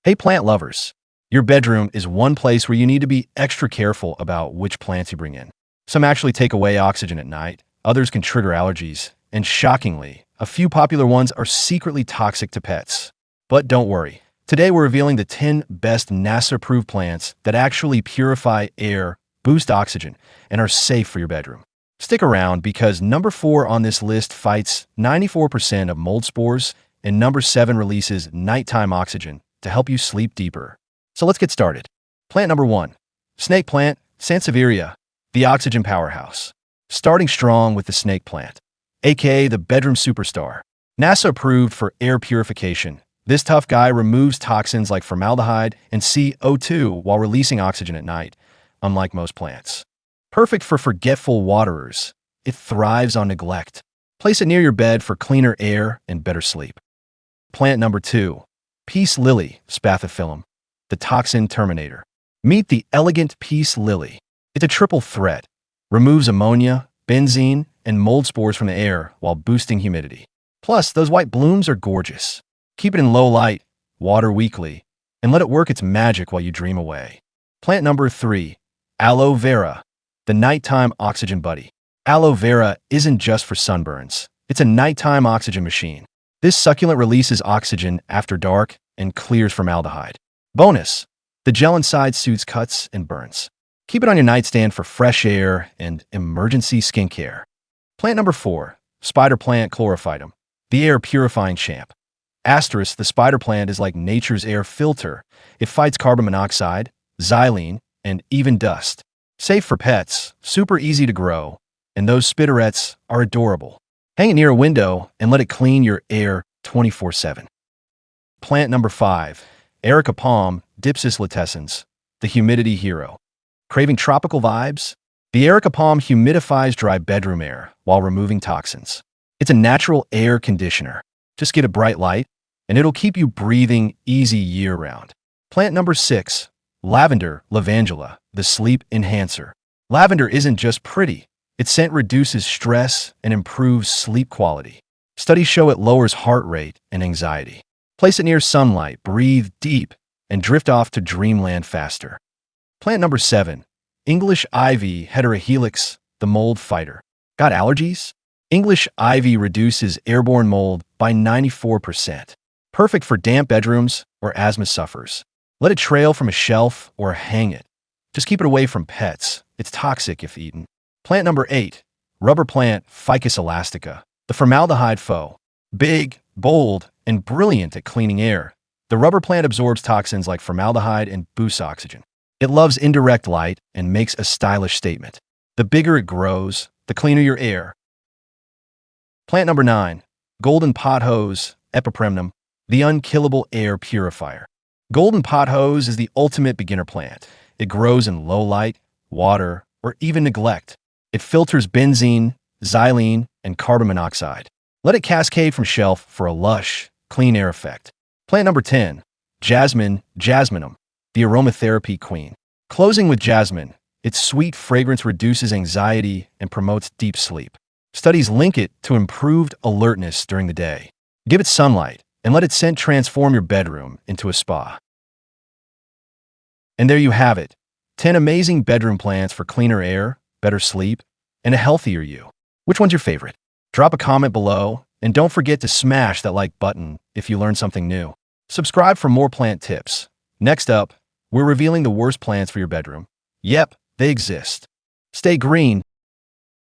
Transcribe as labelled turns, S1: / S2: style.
S1: Hey plant lovers, your bedroom is one place where you need to be extra careful about which plants you bring in. Some actually take away oxygen at night, others can trigger allergies, and shockingly, a few popular ones are secretly toxic to pets. But don't worry, today we're revealing the 10 best NASA-approved plants that actually purify air, boost oxygen, and are safe for your bedroom. Stick around because number 4 on this list fights 94% of mold spores, and number 7 releases nighttime oxygen to help you sleep deeper. So let's get started. Plant number 1. Snake plant, Sansevieria, the oxygen powerhouse. Starting strong with the snake plant, aka the bedroom superstar. NASA approved for air purification. This tough guy removes toxins like formaldehyde and CO2 while releasing oxygen at night, unlike most plants. Perfect for forgetful waterers. It thrives on neglect. Place it near your bed for cleaner air and better sleep. Plant number 2. Peace lily, Spathiphyllum, the toxin terminator. Meet the elegant peace lily. It's a triple threat. Removes ammonia, benzene, and mold spores from the air while boosting humidity. Plus, those white blooms are gorgeous. Keep it in low light, water weekly, and let it work its magic while you dream away. Plant number 3. Aloe Vera, the nighttime oxygen buddy. Aloe Vera isn't just for sunburns. It's a nighttime oxygen machine. This succulent releases oxygen after dark and clears formaldehyde. Bonus, the gel inside soothes cuts and burns. Keep it on your nightstand for fresh air and emergency skincare. Plant number 4, spider plant chlorophytum, the air purifying champ. Asterisk, the spider plant is like nature's air filter. It fights carbon monoxide, xylene, and even dust. Safe for pets, super easy to grow, and those spitterets are adorable. Hang it near a window and let it clean your air 24/7. Plant number 5, Erica palm, Dipsis latescens, the humidity hero. Craving tropical vibes? The Erica palm humidifies dry bedroom air while removing toxins. It's a natural air conditioner. Just get a bright light, and it'll keep you breathing easy year-round. Plant number 6, Lavender lavandula, the sleep enhancer. Lavender isn't just pretty. Its scent reduces stress and improves sleep quality. Studies show it lowers heart rate and anxiety. Place it near sunlight, breathe deep, and drift off to dreamland faster. Plant number 7, English ivy heterohelix, the mold fighter. Got allergies? English ivy reduces airborne mold by 94%. Perfect for damp bedrooms or asthma sufferers. Let it trail from a shelf or hang it. Just keep it away from pets. It's toxic if eaten. Plant number 8, rubber plant Ficus elastica, the formaldehyde foe. Big, bold, and brilliant at cleaning air, the rubber plant absorbs toxins like formaldehyde and boosts oxygen. It loves indirect light and makes a stylish statement. The bigger it grows, the cleaner your air. Plant number 9, golden pothos epipremnum, the unkillable air purifier. Golden pothos is the ultimate beginner plant. It grows in low light, water, or even neglect. It filters benzene, xylene, and carbon monoxide. Let it cascade from shelf for a lush, clean air effect. Plant number 10, Jasmine jasminum, the aromatherapy queen. Closing with jasmine, its sweet fragrance reduces anxiety and promotes deep sleep. Studies link it to improved alertness during the day. Give it sunlight and let its scent transform your bedroom into a spa. And there you have it, 10 amazing bedroom plants for cleaner air, better sleep, and a healthier you. Which one's your favorite? Drop a comment below, and don't forget to smash that like button if you learned something new. Subscribe for more plant tips. Next up, we're revealing the worst plants for your bedroom. Yep, they exist. Stay green,